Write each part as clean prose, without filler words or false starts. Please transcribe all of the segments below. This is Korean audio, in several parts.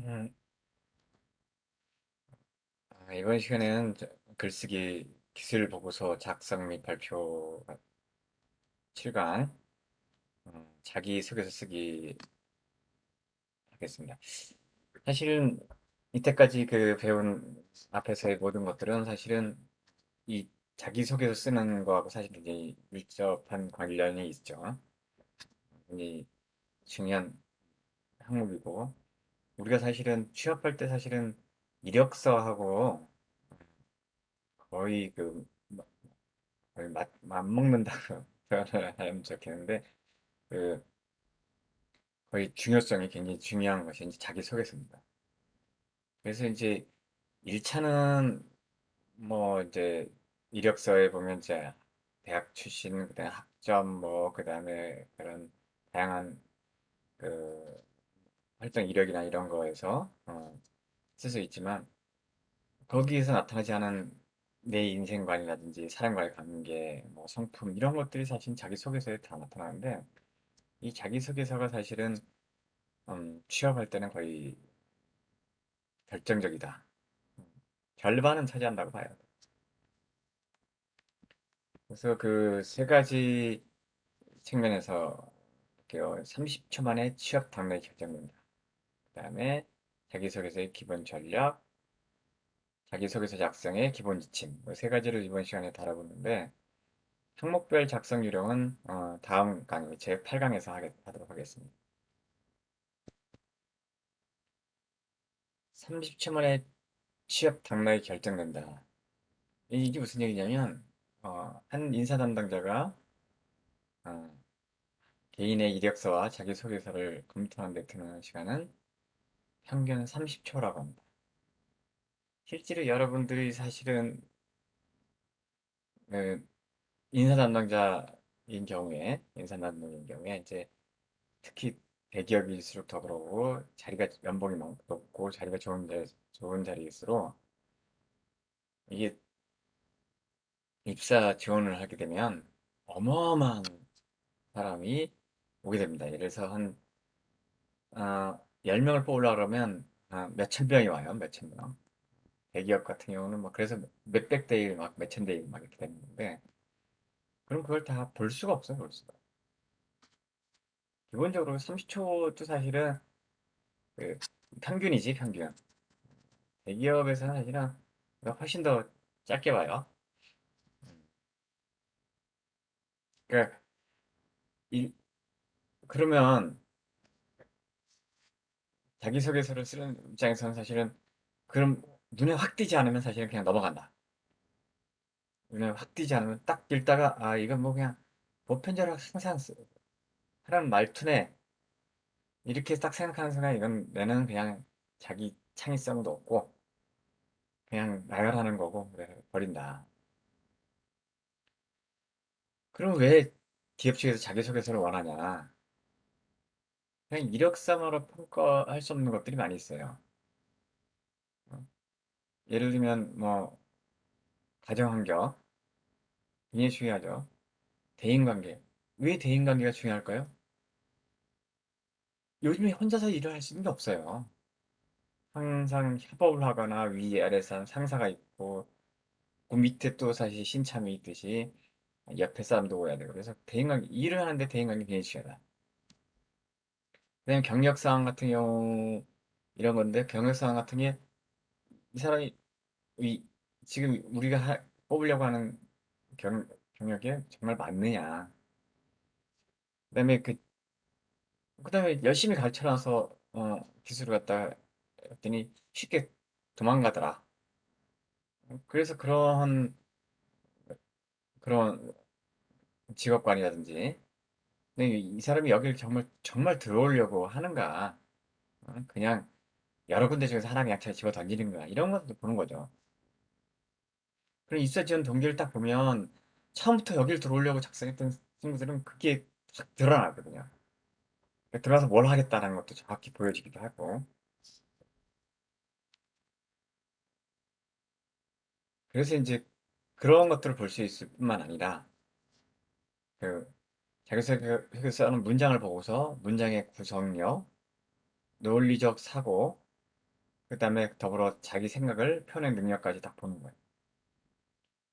음, 이번 시간에는 글쓰기 기술 보고서 작성 및 발표 7강 자기소개서 쓰기 하겠습니다. 사실은 이때까지 그 배운 앞에서의 모든 것들은 사실은 이 자기소개서 쓰는 거하고 사실 굉장히 밀접한 관련이 있죠. 굉장히 중요한 항목이고 우리가 사실은 취업할 때 사실은 이력서하고 거의 거의 맞먹는다고 표현을 하면 좋겠는데 그 거의 중요성이 굉장히 중요한 것이 이제 자기소개서입니다. 그래서 이제 1차는 뭐 이제 이력서에 보면 이제 대학 출신, 그다음에 학점 뭐 그다음에 그런 다양한 그 활동 이력이나 이런 거에서 쓸 수 있지만 거기에서 나타나지 않은 내 인생관이라든지 사람과의 관계, 뭐 성품 이런 것들이 사실 자기소개서에 다 나타나는데 이 자기소개서가 사실은 취업할 때는 거의 결정적이다. 음, 절반은 차지한다고 봐요. 그래서 그 세 가지 측면에서 볼게요. 30초 만에 취업 당락이 결정된다. 그다음에 자기소개서의 기본 전략, 자기소개서 작성의 기본 지침. 세 가지를 이번 시간에 다뤄보는데 항목별 작성 요령은 다음 강의 제 8강에서 하도록 하겠습니다. 30초 만에 취업 당락이 결정된다. 이게 무슨 얘기냐면 한 인사 담당자가 어, 개인의 이력서와 자기소개서를 검토하는 데 드는 시간은 평균 30초라고 합니다. 실제로 여러분들이 사실은 그 인사 담당자인 경우에 이제 특히 대기업일수록 더 그러고 자리가 연봉이 높고 자리가 좋은 자리일수록 이게 입사 지원을 하게 되면 어마어마한 사람이 오게 됩니다. 예를 들어서 한 10명을 뽑으려고 그러면 몇천 명이 와요. 몇천 명. 대기업 같은 경우는 뭐 그래서 몇백 대 일, 막 몇천 대 일 막 이렇게 되는 건데 그럼 그걸 다 볼 수가 없어요. 볼 수가. 기본적으로 30초도 사실은 그 평균이지 평균. 대기업에서는 사실은 훨씬 더 짧게 봐요. 음. 그러니까 이- 그러면 자기소개서를 쓰는 입장에서는 사실은 그럼 눈에 확 띄지 않으면 사실은 그냥 넘어간다. 눈에 확 띄지 않으면 딱 읽다가 이건 뭐 그냥 보편적으로 항상 하는 말투네 이렇게 딱 생각하는 순간 이건 내는 그냥 자기 창의성도 없고 그냥 나열하는 거고 그래 버린다. 그럼 왜 기업 측에서 자기소개서를 원하냐? 그냥 이력서만으로 평가할 수 없는 것들이 많이 있어요. 어? 예를 들면 뭐 가정환경 굉장히 중요하죠. 대인관계 왜 대인관계가 중요할까요? 요즘에 혼자서 일을 할 수 있는 게 없어요. 항상 협업을 하거나 위아래서 상사가 있고 그 밑에 또 사실 신참이 있듯이 옆에 사람도 오야 되고 그래서 대인관계 일을 하는데 대인관계 굉장히 중요하다. 그다음에 경력사항 같은 경우 이런 건데 경력사항 같은 게 이 사람이 이 지금 우리가 뽑으려고 하는 경, 경력이 정말 맞느냐. 그다음에 그다음에 열심히 가르쳐놔서 기술을 갖다 했더니 쉽게 도망가더라. 그래서 그런 직업관이라든지 근데 이 사람이 여기를 정말 정말 들어오려고 하는가? 그냥 여러 군데 중에서 하나 그냥 잘 집어 던지는 거야. 이런 것도 보는 거죠. 그럼 입사 지원 동기를 딱 보면 처음부터 여기를 들어오려고 작성했던 친구들은 그게 확 드러나거든요. 그러니까 들어가서 뭘 하겠다는 것도 정확히 보여지기도 하고. 그래서 이제 그런 것들을 볼 수 있을 뿐만 아니라 그 자기소개서 하는 문장을 보고서 문장의 구성력, 논리적 사고, 그다음에 더불어 자기 생각을 펴낸 능력까지 딱 보는 거예요.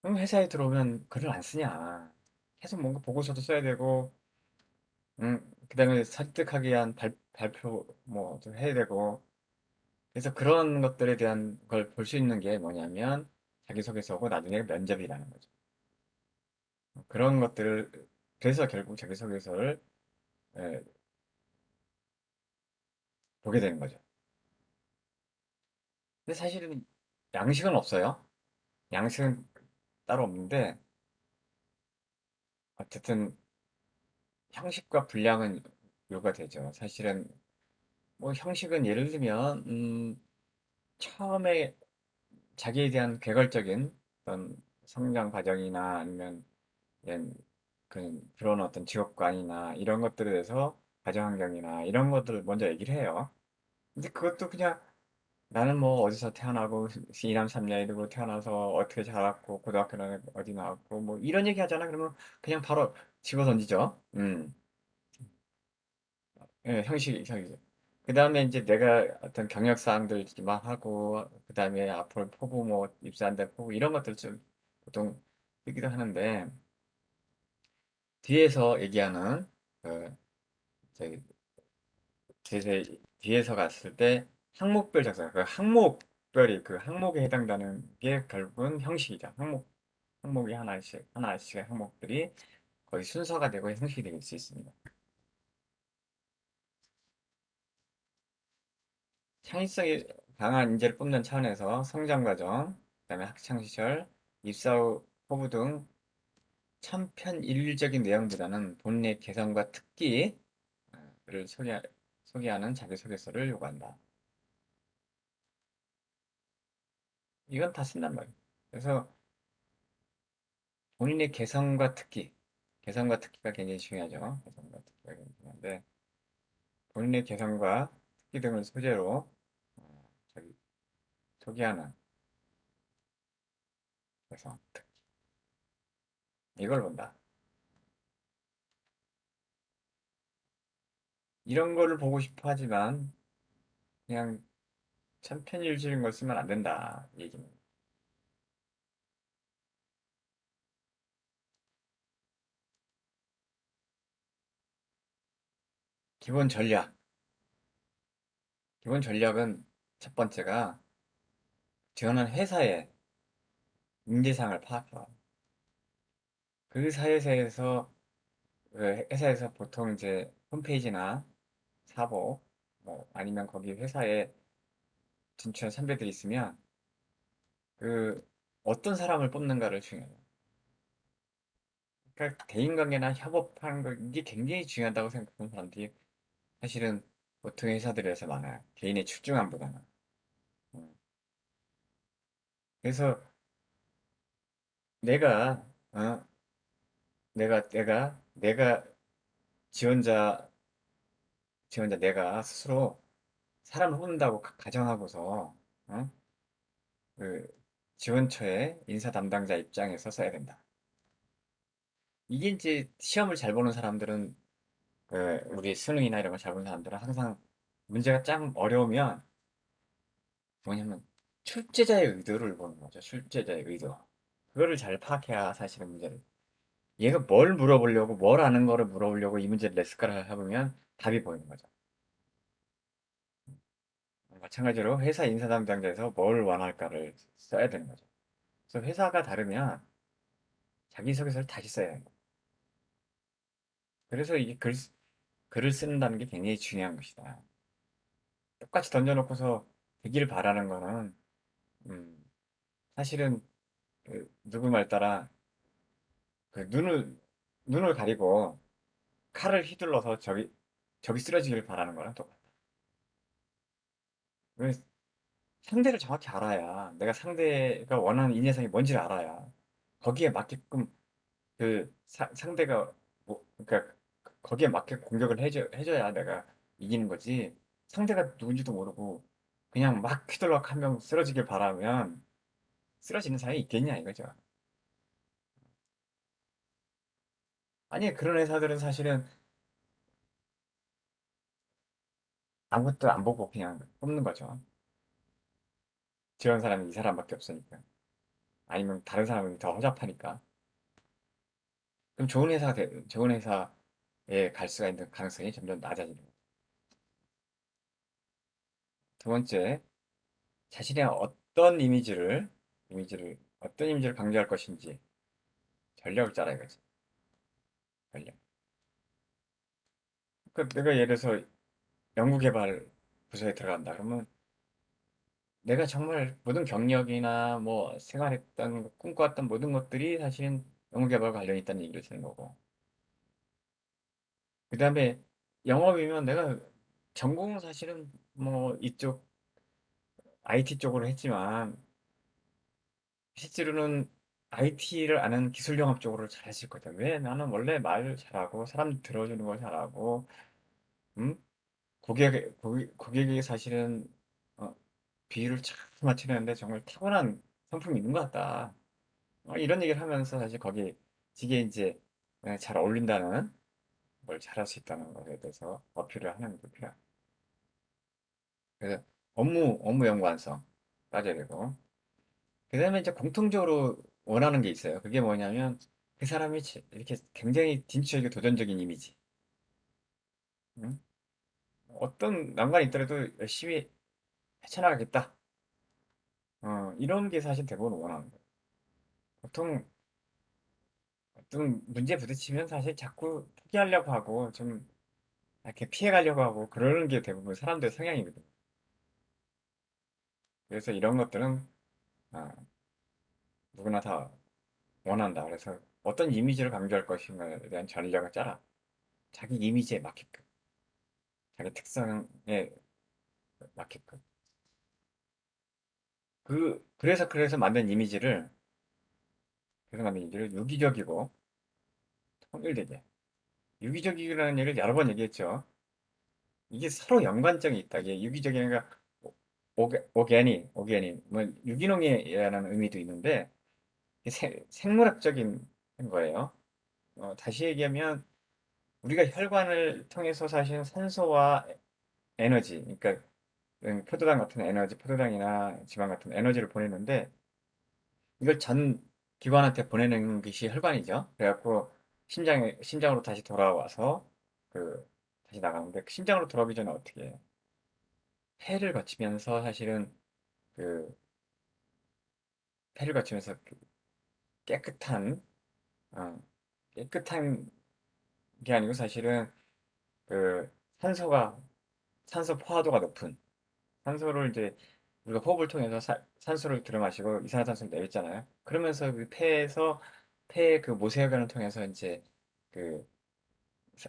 그럼 회사에 들어오면 글을 안 쓰냐? 계속 뭔가 보고서도 써야 되고, 그다음에 설득하기 위한 발표 뭐좀 해야 되고, 그래서 그런 것들에 대한 걸 볼 수 있는 게 뭐냐면 자기소개서고 나중에 면접이라는 거죠. 그런 것들을 그래서 결국 자기소개서를 에, 보게 되는 거죠. 근데 사실은 양식은 없어요. 양식은 따로 없는데 어쨌든 형식과 분량은 요가 되죠. 사실은 뭐 형식은 예를 들면 처음에 자기에 대한 개괄적인 어떤 성장 과정이나 아니면 이런 그런 어떤 직업관이나 이런 것들에 대해서 가정 환경이나 이런 것들을 먼저 얘기를 해요. 근데 그것도 그냥 나는 뭐 어디서 태어나고 이남 삼녀이로 태어나서 어떻게 자랐고 고등학교는 어디 나왔고 뭐 이런 얘기 하잖아. 그러면 그냥 바로 집어 던지죠. 예, 형식이. 그 다음에 이제 내가 어떤 경력 사항들 막 하고 그 다음에 앞으로 포부 뭐 입사한 데 포부 이런 것들 좀 보통 쓰기도 하는데 뒤에서 얘기하는 그 저기 뒤에서 갔을 때 항목별 작성 그 항목별이 그 항목에 해당되는 게 결국은 형식이죠. 항목이 하나씩 항목들이 거의 순서가 되고 형식이 될 수 있습니다. 창의성이 강한 인재를 뽑는 차원에서 성장 과정, 그다음에 학창 시절, 입사 후 포부 등 천편일률적인 내용보다는 본인의 개성과 특기를 소개하는 자기소개서를 요구한다. 이건 다 쓴단 말이에요. 그래서 본인의 개성과 특기가 굉장히 중요하죠. 개성과 특기가 굉장히 중요한데 본인의 개성과 특기 등을 소재로 저기 소개하는 개성, 특기 이걸 본다. 이런 거를 보고 싶어 하지만 그냥 천편일률적인 걸 쓰면 안 된다 이 얘기는. 기본 전략. 기본 전략은 첫 번째가 지원한 회사의 인지상을 파악해요. 그 사회에서 그 회사에서 보통 이제 홈페이지나 사복 뭐 아니면 거기 회사에 진출한 선배들이 있으면 그 어떤 사람을 뽑는가를 중요해요. 그러니까 대인관계나 협업하는 거 이게 굉장히 중요하다고 생각하는 사람들이 사실은 보통 회사들에서 많아요. 개인의 출중함보다는. 음. 그래서 내가 어, 내가 지원자 내가 스스로 사람을 뽑는다고 가정하고서 어? 그 지원처의 인사 담당자 입장에서 써야 된다. 이게 이제 시험을 잘 보는 사람들은 우리 수능이나 이런 걸 잘 보는 사람들은 항상 문제가 좀 어려우면 뭐냐면 출제자의 의도를 보는 거죠. 출제자의 의도. 그거를 잘 파악해야 사실은 문제를. 얘가 뭘 물어보려고 뭘 아는 거를 물어보려고 이 문제를 냈을까를 해보면 답이 보이는 거죠. 마찬가지로 회사 인사 담당자에서 뭘 원할까를 써야 되는 거죠. 그래서 회사가 다르면 자기소개서를 다시 써야 해요. 그래서 글을 쓴다는 게 굉장히 중요한 것이다. 똑같이 던져놓고서 되기를 바라는 거는 음, 사실은 누구 말 따라 그 눈을 가리고 칼을 휘둘러서 저기 쓰러지기를 바라는 거랑 똑같다. 왜 상대를 정확히 알아야 내가 상대가 원하는 인해상이 뭔지를 알아야 거기에 맞게끔 상대가 그러니까 거기에 맞게 공격을 해줘야 내가 이기는 거지. 상대가 누군지도 모르고 그냥 막 휘둘러 한 명 쓰러지길 바라면 쓰러지는 사람이 있겠냐 이거죠. 아니 그런 회사들은 사실은 아무것도 안 보고 그냥 뽑는 거죠. 지원 사람이 이 사람밖에 없으니까. 아니면 다른 사람이 더 허접하니까. 그럼 좋은 회사에 갈 수가 있는 가능성이 점점 낮아지는 거예요. 두 번째, 자신의 어떤 이미지를 강조할 것인지 전략을 짜라 이거지. 전략. 그러니까 내가 예를 들어서 연구개발 부서에 들어간다. 그러면 내가 정말 모든 경력이나 뭐 생활했던, 꿈꿔왔던 모든 것들이 사실은 연구개발과 관련이 있다는 얘기를 듣는 거고. 그 다음에 영업이면 내가 전공은 사실은 뭐 이쪽 IT 쪽으로 했지만 실제로는 IT를 아는 기술 영업 쪽으로 잘했을 거다. 왜? 나는 원래 말 잘하고 사람 들어주는 걸 잘하고, 음? 고객에게 사실은 어, 비율을 잘 맞추는데 정말 타고난 성품이 있는 것 같다. 이런 얘기를 하면서 사실 지게 이제 잘 어울린다는 뭘 잘할 수 있다는 것에 대해서 어필을 하는 게 필요합니다. 그래서 업무 연관성 따져야 되고, 그다음에 이제 공통적으로 원하는 게 있어요. 그게 뭐냐면 그 사람이 이렇게 굉장히 진취적이고 도전적인 이미지. 응? 어떤 난관이 있더라도 열심히 헤쳐나가겠다. 이런 게 사실 대부분 원하는 거예요. 보통 어떤 문제 부딪히면 사실 자꾸 포기하려고 하고 좀 이렇게 피해가려고 하고 그러는 게 대부분 사람들의 성향이거든요. 그래서 이런 것들은 아, 누구나 다 원한다. 그래서 어떤 이미지를 강조할 것인가에 대한 전략을 짜라. 자기 이미지에 맞게끔, 자기 특성에 맞게끔. 그래서 만든 이미지를 유기적이고 통일되게. 유기적이라는 얘기를 여러 번 얘기했죠. 이게 서로 연관성이 있다. 이게 유기적이니까 오게니, 뭐 유기농이라는 의미도 있는데 이게 생물학적인 거예요. 다시 얘기하면 우리가 혈관을 통해서 사실 산소와 에너지, 그러니까 포도당 같은 에너지, 포도당이나 지방 같은 에너지를 보내는데 이걸 전 기관한테 보내는 것이 혈관이죠. 그래갖고 심장으로 다시 돌아와서 그 다시 나가는데 그 심장으로 돌아오기 전에 어떻게 해요? 폐를 거치면서 사실은 그 폐를 거치면서 그 깨끗한 어, 깨끗한 게 아니고 사실은 그 산소가 산소 포화도가 높은 산소를 이제 우리가 호흡을 통해서 산소를 들어마시고 이산화탄소를 내뱉잖아요. 그러면서 그 폐에서 폐의 그 모세혈관을 통해서 이제 그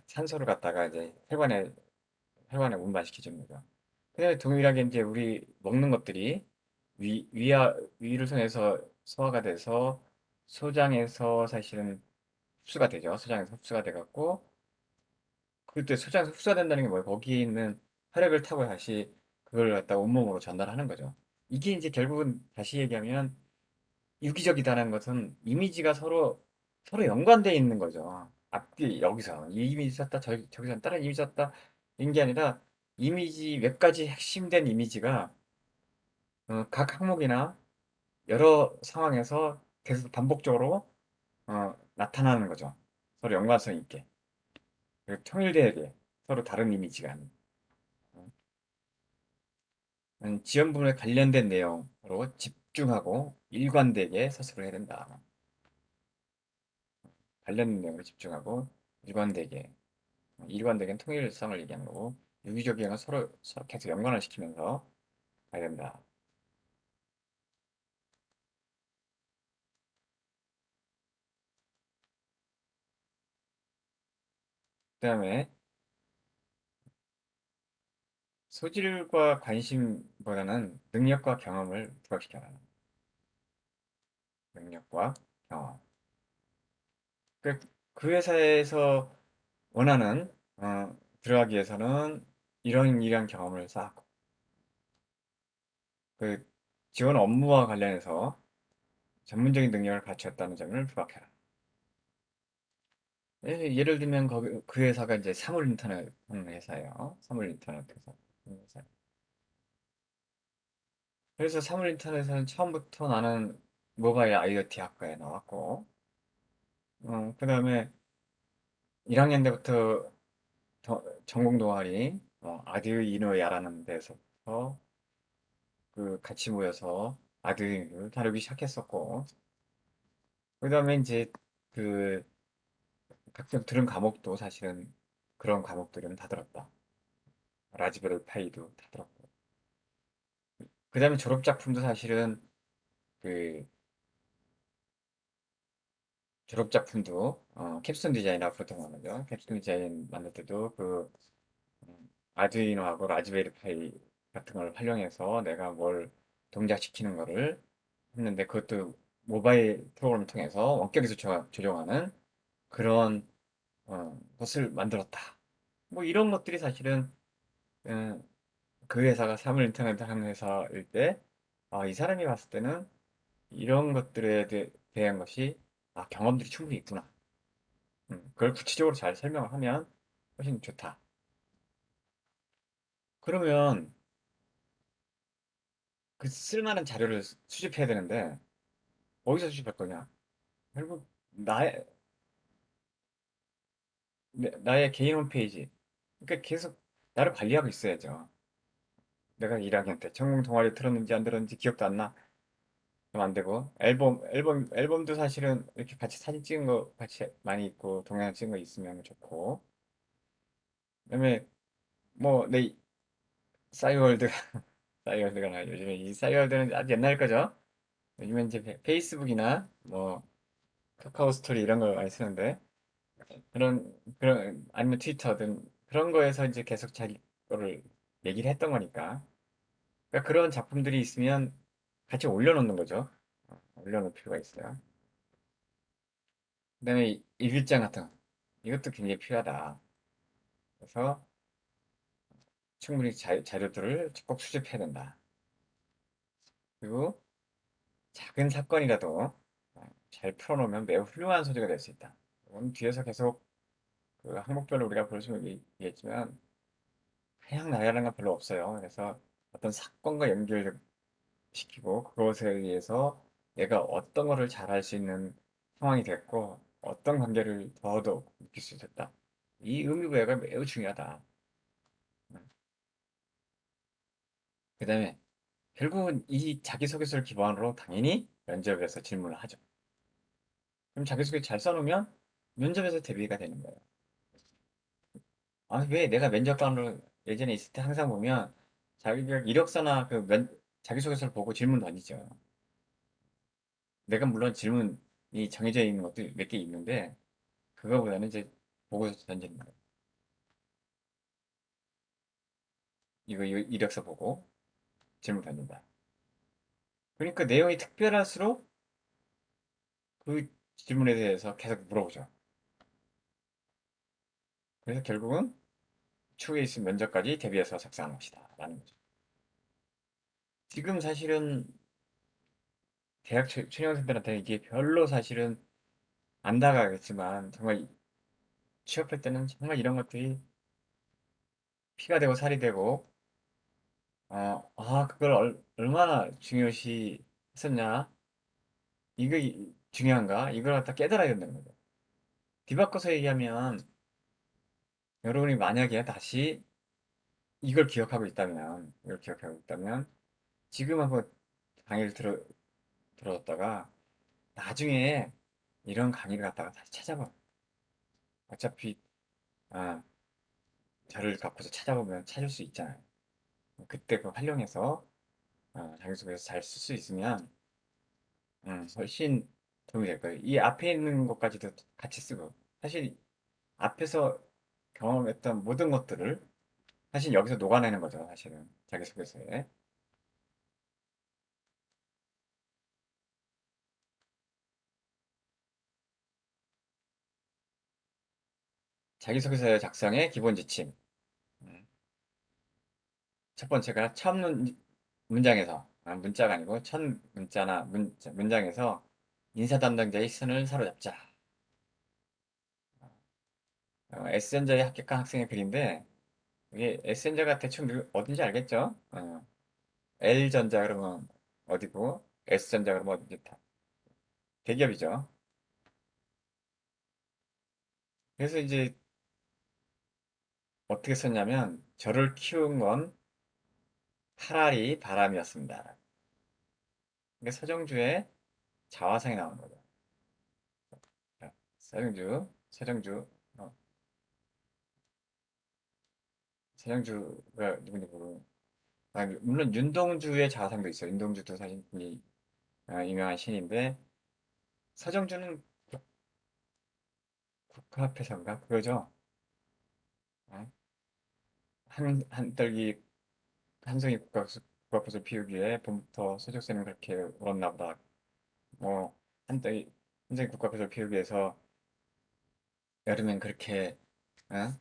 산소를 갖다가 이제 혈관에 운반시켜줍니다. 근데 동일하게 이제 우리 먹는 것들이 위를 통해서 소화가 돼서 소장에서 사실은 흡수가 되죠. 소장에서 흡수가 돼갖고 그때 소장에서 흡수가 된다는 게 뭐예요? 거기에 있는 혈액을 타고 다시 그걸 갖다 온몸으로 전달하는 거죠. 이게 이제 결국은 다시 얘기하면 유기적이다는 것은 이미지가 서로 연관되어 있는 거죠. 앞뒤 여기서 이 이미지 썼다 저기서 다른 이미지 썼다 이런 게 아니라 이미지 몇 가지 핵심된 이미지가 각 항목이나 여러 상황에서 계속 반복적으로 나타나는 거죠. 서로 연관성 있게 그리고 통일되게 서로 다른 이미지가 아닌 지원 부문에 관련된 내용으로 집중하고 일관되게 서술을 해야 된다. 관련 내용으로 집중하고 일관되게 일관되게 통일성을 얘기하는 거고 유기적인 건 서로 계속 연관을 시키면서 가야 된다. 그다음에 소질과 관심보다는 능력과 경험을 부각시켜라. 능력과 경험. 그, 그 회사에서 원하는 들어가기 위해서는 이런 경험을 쌓고 그 지원 업무와 관련해서 전문적인 능력을 갖췄다는 점을 부각해라. 예를 들면 그 회사가 이제 사물 인터넷 하는 회사예요. 사물 인터넷 회사. 하는 회사. 그래서 사물 인터넷은 처음부터 나는 모바일 IoT 학과에 나왔고, 그다음에 1학년 때부터 전공 동아리 아두이노야라는 데서부터 그 같이 모여서 아두이노를 다루기 시작했었고, 그다음에 이제 그 각종 들은 과목도 사실은 그런 과목들은 다 들었다. 라즈베리 파이도 다 들었고. 그다음에 졸업 작품도 사실은 그 졸업 작품도 캡스톤 디자인이라고 보통 하는죠. 캡스톤 디자인 만들 때도 아두이노하고 라즈베리 파이 같은 걸 활용해서 내가 뭘 동작시키는 거를 했는데 그것도 모바일 프로그램을 통해서 원격에서 조정하는 그런 것을 만들었다. 뭐 이런 것들이 사실은 어, 그 회사가 사물 인터넷 하는 회사일 때, 이 사람이 봤을 때는 이런 것들에 대한 것이, 경험들이 충분히 있구나. 그걸 구체적으로 잘 설명을 하면 훨씬 좋다. 그러면 그 쓸만한 자료를 수집해야 되는데, 어디서 수집할 거냐? 결국 나의 개인 홈페이지. 그러니까 계속 나를 관리하고 있어야죠. 내가 1학년 때 전공 동아리 들었는지 안 들었는지 기억도 안 나. 그럼 안 되고 앨범도 사실은 이렇게 같이 사진 찍은 거 같이 많이 있고 동영상 찍은 거 있으면 좋고. 그다음에 뭐 내 싸이월드 싸이월드가 나 요즘에 이 싸이월드는 아주 옛날 거죠. 요즘에 이제 페이스북이나 뭐 카카오 스토리 이런 걸 많이 쓰는데 그런 아니면 트위터 등 그런 거에서 이제 계속 자기 거를 얘기를 했던 거니까. 그러니까 그런 작품들이 있으면 같이 올려놓는 거죠. 올려놓을 필요가 있어요. 그다음에 일기장 같은 거. 이것도 굉장히 필요하다. 그래서 충분히 자료들을 꼭 수집해야 된다. 그리고 작은 사건이라도 잘 풀어놓으면 매우 훌륭한 소재가 될 수 있다. 이건 뒤에서 계속 그 항목별로 우리가 볼 수 있겠지만 그냥 나열하는 건 별로 없어요. 그래서 어떤 사건과 연결시키고 그것에 의해서 내가 어떤 거를 잘할 수 있는 상황이 됐고 어떤 관계를 더더욱 느낄 수 있었다. 이 의미부여가 매우 중요하다. 그 다음에 결국은 이 자기소개서를 기반으로 당연히 면접에서 질문을 하죠. 그럼 자기소개 잘 써놓으면 면접에서 대비가 되는 거예요. 왜 내가 면접관으로 예전에 있을 때 항상 보면 자기가 이력서나 자기소개서를 보고 질문 던지죠. 내가 물론 질문이 정해져 있는 것도 몇 개 있는데 그거보다는 이제 보고서 던지는 거예요. 이거 이력서 보고 질문 던진다. 그러니까 내용이 특별할수록 그 질문에 대해서 계속 물어보죠. 그래서 결국은 추후에 있을 면접까지 대비해서 작성합시다. 라는 거죠. 지금 사실은 대학 초년생들한테 이게 별로 사실은 안 다가가겠지만 정말 취업할 때는 정말 이런 것들이 피가 되고 살이 되고 그걸 얼마나 중요시 했었냐 이거 중요한가 이걸 갖다 깨달아야 된다는 거죠. 뒤바꿔서 얘기하면 여러분이 만약에 다시 이걸 기억하고 있다면 지금 한번 강의를 들었다가 나중에 이런 강의를 갖다가 다시 찾아봐. 어차피 아, 저를 갖고서 찾아보면 찾을 수 있잖아요. 그때 그 활용해서 자기소개서 잘 쓸 수 있으면 훨씬 도움이 될 거예요. 이 앞에 있는 것까지도 같이 쓰고 사실 앞에서 경험했던 모든 것들을 사실 여기서 녹아내는 거죠. 사실은 자기소개서에. 자기소개서 작성의 기본 지침. 음, 첫 번째가 첫 문장에서 문자가 아니고 첫 문자나 문장에서 인사 담당자의 시선을 사로잡자. S전자에 합격한 학생의 글인데 이게 S전자가 대충 어딘지 알겠죠? L전자 그러면 어디고, S전자 그러면 이제 다 대기업이죠. 그래서 이제 어떻게 썼냐면, 저를 키운 건 파라리 바람이었습니다. 이게 서정주의 자화상이 나오는 거죠. 자, 서정주, 어, 서정주가 누군지 모르고, 물론 윤동주의 자화상도 있어요. 윤동주도 사실 이 유명한 신인데, 서정주는 국화폐선가? 그거죠. 어? 한떨기 한성이 국화꽃을 피우기 위해 봄부터 서족새는 그렇게 울었나 보다. 뭐, 한떨기 한성이 국화꽃을 피우기 위해서 여름엔 그렇게, 어?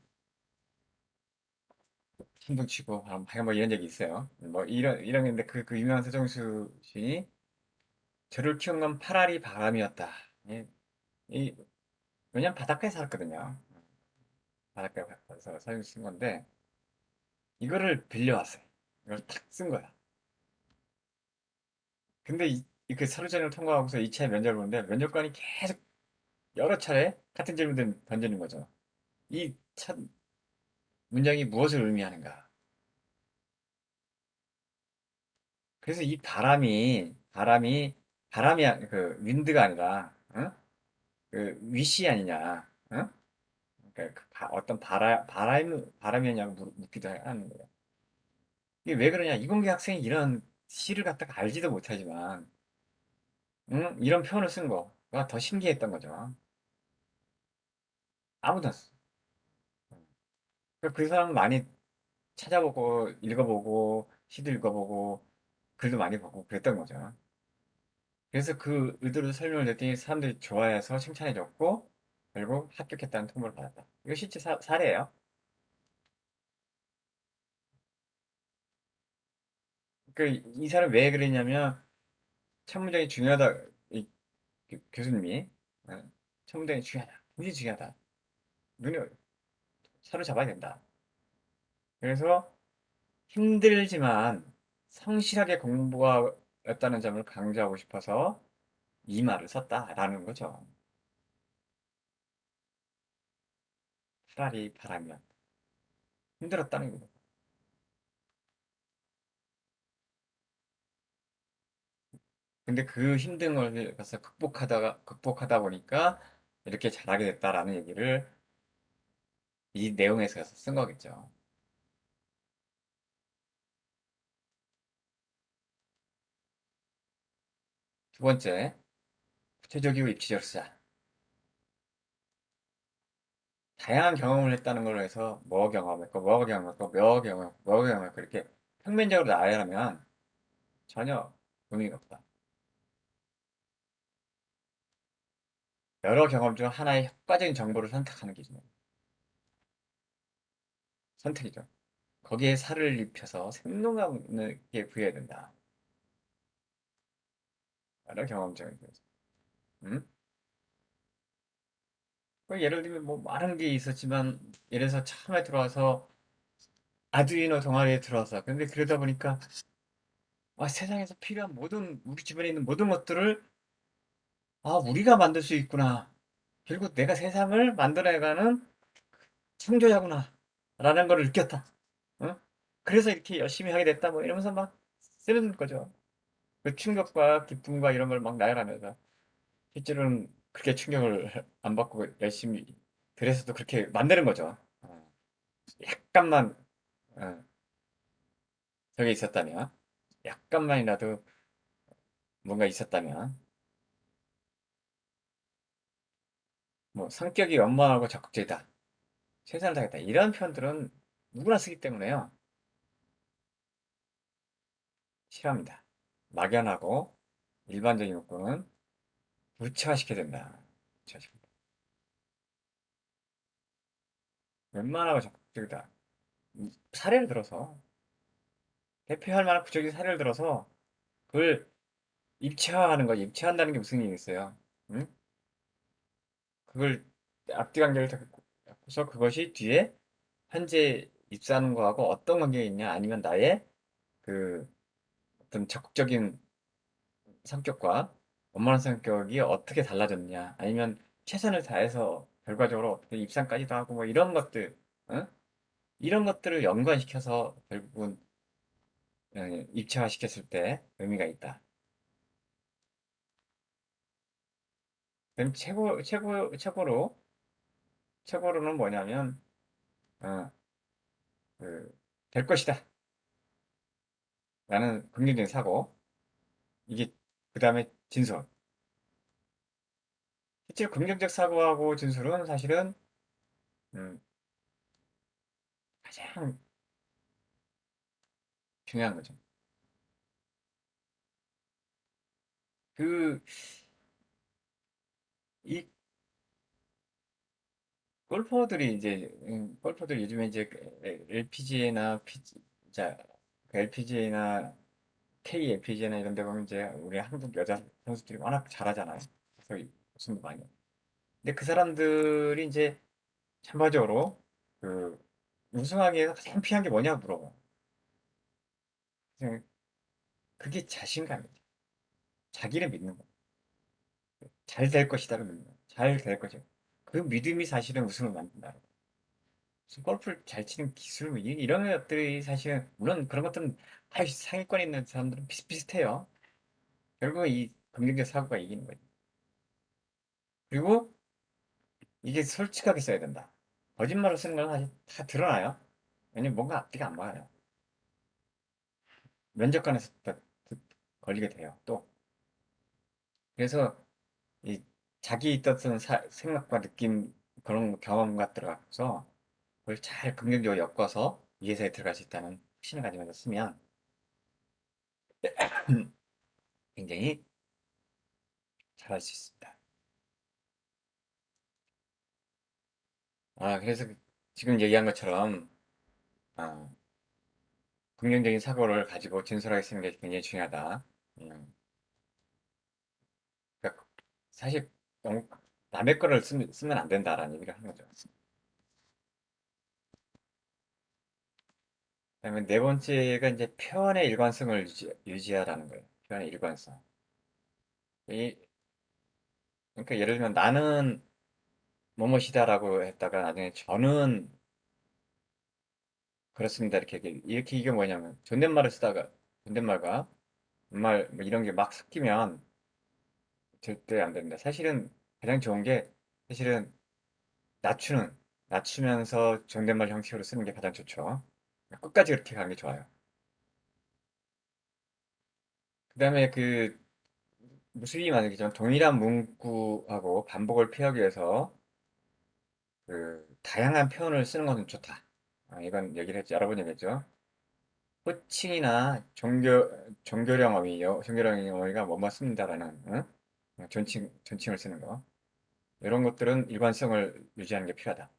힘둥치고, 하여간 뭐 이런 얘기 있어요. 뭐, 이런 건데, 그 유명한 서정수 시인이 저를 키운 건 파라리 바람이었다. 이, 이, 왜냐면 바닷가에 살았거든요. 바닷가에 살아서 사진 쓴 건데, 이거를 빌려왔어요. 이걸 탁 쓴 거야. 근데 그 서류전을 통과하고서 2차 면접을 보는데 면접관이 계속 여러 차례 같은 질문을 던지는 거죠. 이 첫 문장이 무엇을 의미하는가? 그래서 이 바람이 그 윈드가 아니라 그 위시 아니냐? 그러니까 어떤 바람이었냐고 묻기도 하는 거예요. 이게 왜 그러냐? 이공계 학생이 이런 시를 갖다가 알지도 못하지만 이런 표현을 쓴 거가 더 신기했던 거죠. 아무도 안 써. 그 사람 많이 찾아보고 읽어보고 시도 읽어보고 글도 많이 보고 그랬던 거죠. 그래서 그 의도를 설명을 했더니 사람들이 좋아해서 칭찬해줬고 결국 합격했다는 통보를 받았다. 이거 실제 사례예요. 이 사람 왜 그랬냐면 첫 문장이 중요하다. 이 교수님이 어, 첫 문장이 중요하다. 굉장히 중요하다. 눈에 사로잡아야 된다. 그래서 힘들지만 성실하게 공부하였다는 점을 강조하고 싶어서 이 말을 썼다라는 거죠. 차라리 바라면 힘들었다는 거죠. 근데 그 힘든 걸 가서 극복하다 보니까 이렇게 잘하게 됐다라는 얘기를 이 내용에서 쓴 거겠죠. 두 번째, 구체적이고 입지적 사 다양한 경험을 했다는 걸로 해서 뭐 경험했고 이렇게 평면적으로 나열하면 전혀 의미가 없다. 여러 경험 중 하나의 효과적인 정보를 선택하는 기준이에요. 선택이죠. 거기에 살을 입혀서 생동감 있게 부여해야 된다. 여러 경험적인 거죠. 음? 예를 들면 뭐 많은 게 있었지만 예를 들어서 처음에 들어와서 아두이노 동아리에 들어왔어. 근데 그러다 보니까 세상에서 필요한 모든 우리 주변에 있는 모든 것들을 우리가 만들 수 있구나. 결국 내가 세상을 만들어가는 창조자구나. 라는 걸 느꼈다. 어? 그래서 이렇게 열심히 하게 됐다. 뭐 이러면서 막 쓰는 거죠. 그 충격과 기쁨과 이런 걸 막 나열하면서 실제로는 그렇게 충격을 안 받고 열심히 그래서도 그렇게 만드는 거죠. 약간만 어, 저게 있었다면, 약간만이라도 뭔가 있었다면, 뭐 성격이 원만하고 적극적이다, 최선을 다했다 이런 표현들은 누구나 쓰기 때문에요. 싫어합니다. 막연하고 일반적인 욕구는 무체화시켜야 된다. 무체화시킨다. 웬만하고 적극적이다. 사례를 들어서 대표할 만한 구체적인 사례를 들어서 그걸 입체화하는 거, 입체한다는 게 무슨 얘기겠어요? 응? 그걸 앞뒤 관계를 잡고서 그것이 뒤에 현재 입사하는 거하고 어떤 관계가 있냐, 아니면 나의 그 어떤 적극적인 성격과 원만한 성격이 어떻게 달라졌냐, 아니면 최선을 다해서 결과적으로 어떻게 입상까지도 하고 뭐 이런 것들, 어? 이런 것들을 연관시켜서 결국은 입체화시켰을 때 의미가 있다. 그럼 최고로는 뭐냐면, 어, 될 것이다. 라는 긍정적인 사고, 이게, 그 다음에 진술. 실제로 긍정적 사고하고 진술은 사실은, 음, 가장 중요한 거죠. 그, 이 골퍼들이 요즘에 이제 LPGA나, 자, LPGA나 KLPGA나 이런 데 보면 이제 우리 한국 여자 선수들이 워낙 잘하잖아요. 그래서 우승도 많이. 근데 그 사람들이 이제 참가적으로 그 우승하기 위해서 가장 필요한 게 뭐냐 물어봐. 그래서 그게 자신감이지. 자기를 믿는 거. 잘 될 것이다를 믿는 거. 잘 될 것이다. 그 믿음이 사실은 우승을 만든다. 그래서 골프를 잘 치는 기술, 뭐 이런 것들이 사실은, 물론 그런 것들은 다 상위권에 있는 사람들은 비슷비슷해요. 결국은 이 긍정적 사고가 이기는 거지. 그리고 이게 솔직하게 써야 된다. 거짓말을 쓰는 건 사실 다 드러나요. 왜냐면 뭔가 앞뒤가 안 맞아요. 면접관에서 걸리게 돼요. 또. 그래서 이 자기 있었던 생각과 느낌, 그런 경험과 들어가서 그걸 잘 긍정적으로 엮어서 이 회사에 들어갈 수 있다는 확신을 가지면서 쓰면 굉장히 잘할 수 있습니다. 그래서 지금 얘기한 것처럼 아, 긍정적인 사고를 가지고 진솔하게 쓰는 게 굉장히 중요하다. 음, 그러니까 사실 너무 남의 거를 쓰면 안 된다라는 얘기를 하는 거죠. 그다음에 네 번째가 이제 표현의 일관성을 유지하라는 거예요. 표현의 일관성. 이, 그러니까 예를 들면 나는 뭐뭐시다라고 했다가 나중에 저는 그렇습니다. 이렇게 이게 뭐냐면 존댓말을 쓰다가 존댓말과 정말 뭐 이런 게 막 섞이면 절대 안 됩니다. 사실은 가장 좋은 게 사실은 낮추는 낮추면서 존댓말 형식으로 쓰는 게 가장 좋죠. 끝까지 그렇게 가는 게 좋아요. 그다음에 무수히 많은 게지만 동일한 문구하고 반복을 피하기 위해서 다양한 표현을 쓰는 것은 좋다. 이건 얘기를 했죠. 여러 번 얘기했죠. 호칭이나 종교령 어휘가 뭐뭐 씁니다라는, 존칭을 쓰는 거. 이런 것들은 일관성을 유지하는 게 필요하다.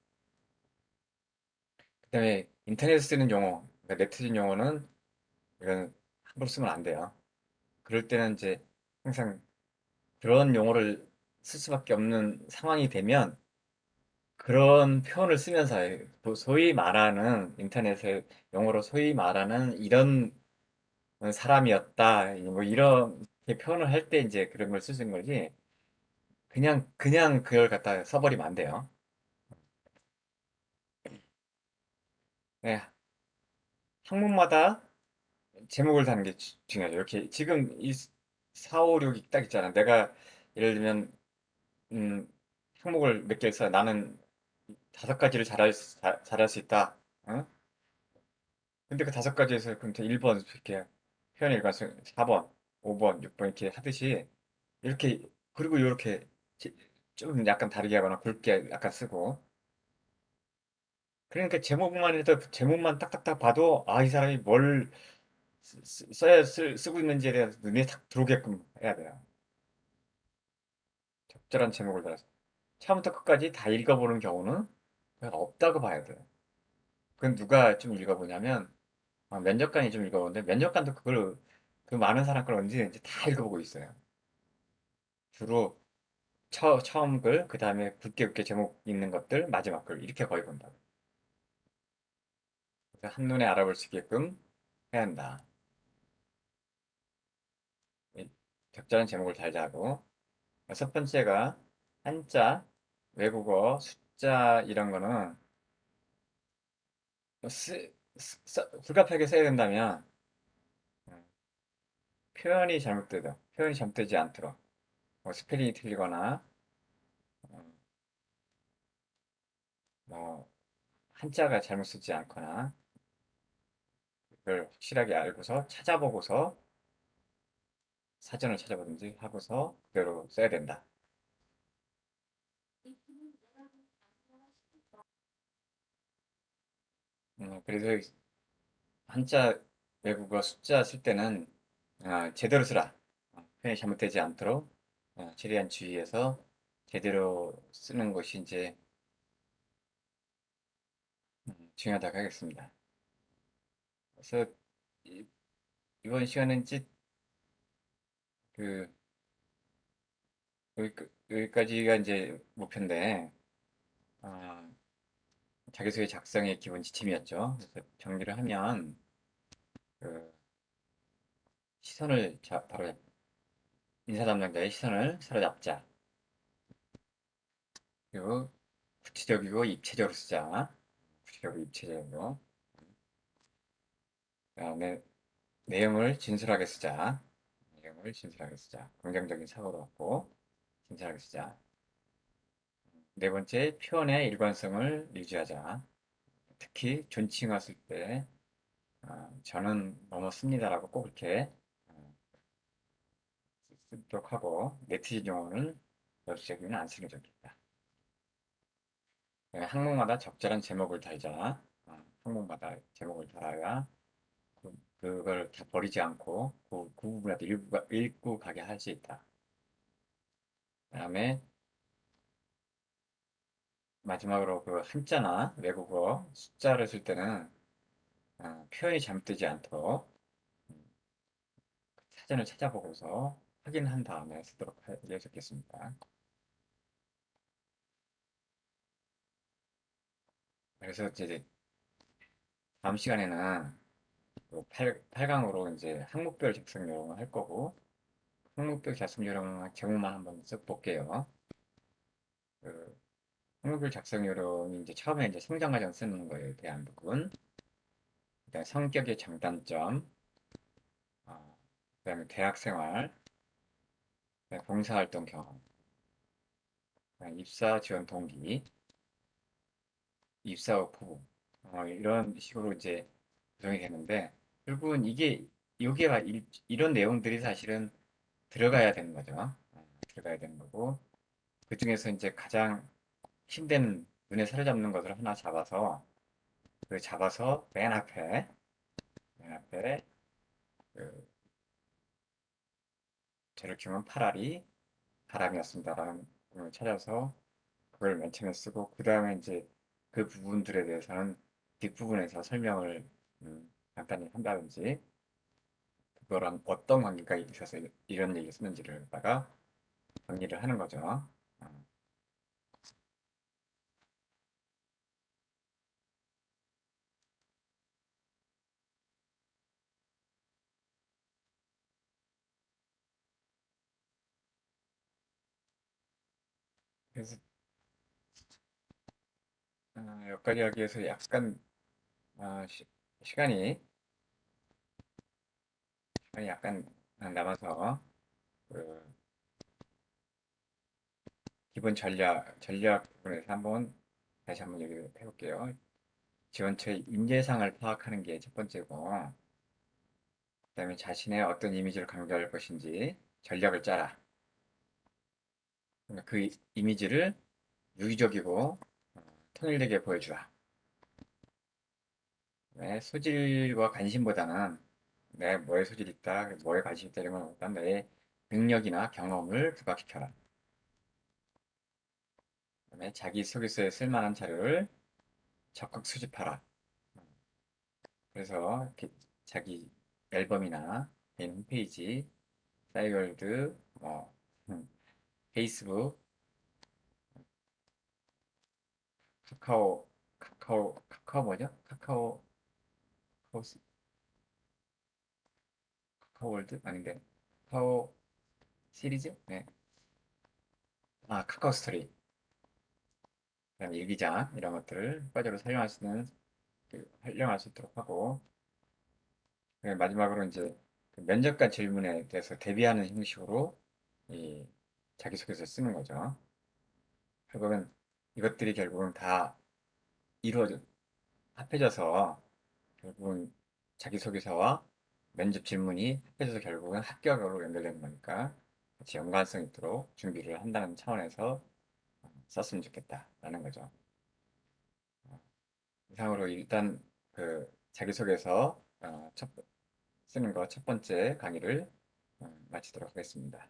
그다음에 인터넷에 쓰는 용어, 그러니까 네티즌 용어는 이건 함부로 쓰면 안 돼요. 그럴 때는 이제 항상 그런 용어를 쓸 수밖에 없는 상황이 되면 그런 표현을 쓰면서 소위 말하는 인터넷의 용어로 소위 말하는 이런 사람이었다. 뭐 이렇게 표현을 할 때 이제 그런 걸 쓰는 거지. 그냥 그걸 갖다 써버리면 안 돼요. 네, 항목마다 제목을 다는 게 중요하죠. 이렇게 지금 이 4, 5, 6이 딱 있잖아. 내가 예를 들면 음, 항목을 몇 개 써. 나는 5가지를 잘할 수 있다. 어? 근데 그 5가지에서 그럼 1번 이렇게 표현 일관성 4번, 5번, 6번 이렇게 하듯이 이렇게, 그리고 이렇게 좀 약간 다르게 하거나 굵게 약간 쓰고, 그러니까 제목만 해도 제목만 딱딱딱 봐도 이 사람이 뭘 쓰고 있는지에 대해서 눈에 탁 들어오게끔 해야 돼요. 적절한 제목을 달아서 처음부터 끝까지 다 읽어보는 경우는 거의 없다고 봐야 돼요. 그건 누가 좀 읽어보냐면 면접관이 좀 읽어보는데, 면접관도 그 많은 사람 걸 언제든지 다 읽어보고 있어요. 주로 처음 글, 그 다음에 굵게 제목 있는 것들, 마지막 글 이렇게 거의 본다고. 그래서 한눈에 알아볼 수 있게끔 해야 한다. 예, 적절한 제목을 달자고. 첫 번째가 한자, 외국어, 숫자 이런 거는 불가피하게 써야 된다면 음, 표현이 잘못되지 않도록 뭐 스펠링이 틀리거나 음, 뭐 한자가 잘못 쓰지 않거나 그걸 확실하게 알고서 찾아보고서 사전을 찾아보든지 하고서 그대로 써야 된다. 그래서 한자 외국어 숫자 쓸 때는 제대로 쓰라. 표현이 잘못되지 않도록 최대한 주의해서 제대로 쓰는 것이 이제 중요하다고 하겠습니다. 그래서 이- 이번 시간은 이제 그 여기까지가 이제 목표인데 아, 자기소개 작성의 기본 지침이었죠. 그래서 정리를 하면 그 바로 인사 담당자의 시선을 사로잡자. 그리고 구체적이고 입체적으로 쓰자. 구체적이고 입체적으로. 그다음에 내용을 진솔하게 쓰자. 내용을 진솔하게 쓰자. 긍정적인 사고로 갖고 진솔하게 쓰자. 네 번째, 표현의 일관성을 유지하자. 특히 존칭어 쓸 때, 저는 뭐뭐 씁니다라고 꼭 이렇게 어, 쓰도록 하고, 네티즌 용어는 여기저기는 안 쓰는 게 좋겠다. 항목마다 적절한 제목을 달자. 항목마다 제목을 달아야 그걸 다 버리지 않고 그 부분이라도 읽고 가게 할 수 있다. 그다음에 마지막으로 그 한자나 외국어 숫자를 쓸 때는 표현이 잘못되지 않도록 사전을 찾아보고서 확인한 다음에 쓰도록 알려줬겠습니다. 그래서 이제 다음 시간에는 그 8강으로 이제 항목별 작성 요령을 할 거고 항목별 작성 요령 제목만 한번 써볼게요. 그 항목별 작성 요령이 이제 처음에 이제 성장 과정 쓰는 거에 대한 부분, 그다음에 성격의 장단점, 그다음에 대학 생활, 그다음에 봉사활동 경험, 그다음에 입사 지원 동기, 입사 후 부분 이런 식으로 이제 구성이 되는데 결국은 여기에 이런 내용들이 사실은 들어가야 되는 거죠. 들어가야 되는 거고 그 중에서 이제 가장 힘든 눈에 사로잡는 것을 하나 잡아서 맨 앞에 그 저를 키우면 파라리 바람이었습니다라는 부분을 찾아서 그걸 맨 처음에 쓰고 그 다음에 이제 그 부분들에 대해서는 뒷부분에서 설명을 간단히 한다든지 그거랑 어떤 관계가 있어서 이런 얘기를 쓰는지를 갖다가 정리를 하는 거죠. 어, 그래서 여기까지 하기 위해서 약간 어, 시, 시간이 약간 남아서 그 기본 전략 부분에서 다시 한번 얘기를 해볼게요. 지원처의 인재상을 파악하는 게 첫 번째고, 그다음에 자신의 어떤 이미지를 강조할 것인지 전략을 짜라. 그러니까 그 이미지를 유기적이고 통일되게 보여주라. 네, 소질과 관심보다는 내 뭐에 소질 있다, 뭐에 관심 있다 이런 건보다 내 능력이나 경험을 부각시켜라. 그다음에 자기 소개서에 쓸만한 자료를 적극 수집하라. 그래서 이렇게 자기 앨범이나 개인 홈페이지, 싸이월드, 음, 페이스북, 카카오 뭐죠? 카카오 월드 아닌데 카카오 시리즈? 네. 아, 카카오 스토리, 그다음 일기장 이런 것들을 효과적으로 활용할 수 있도록 하고, 마지막으로 이제 그 면접관 질문에 대해서 대비하는 형식으로 이 자기소개서 쓰는 거죠. 결국은 이것들이 결국은 다 이루어져 합해져서 결국은 자기소개서와 면접 질문이 합해져서 결국은 합격으로 연결되는 거니까 같이 연관성 있도록 준비를 한다는 차원에서 썼으면 좋겠다라는 거죠. 이상으로 일단 그 자기소개서 쓰는 거 첫 번째 강의를 마치도록 하겠습니다.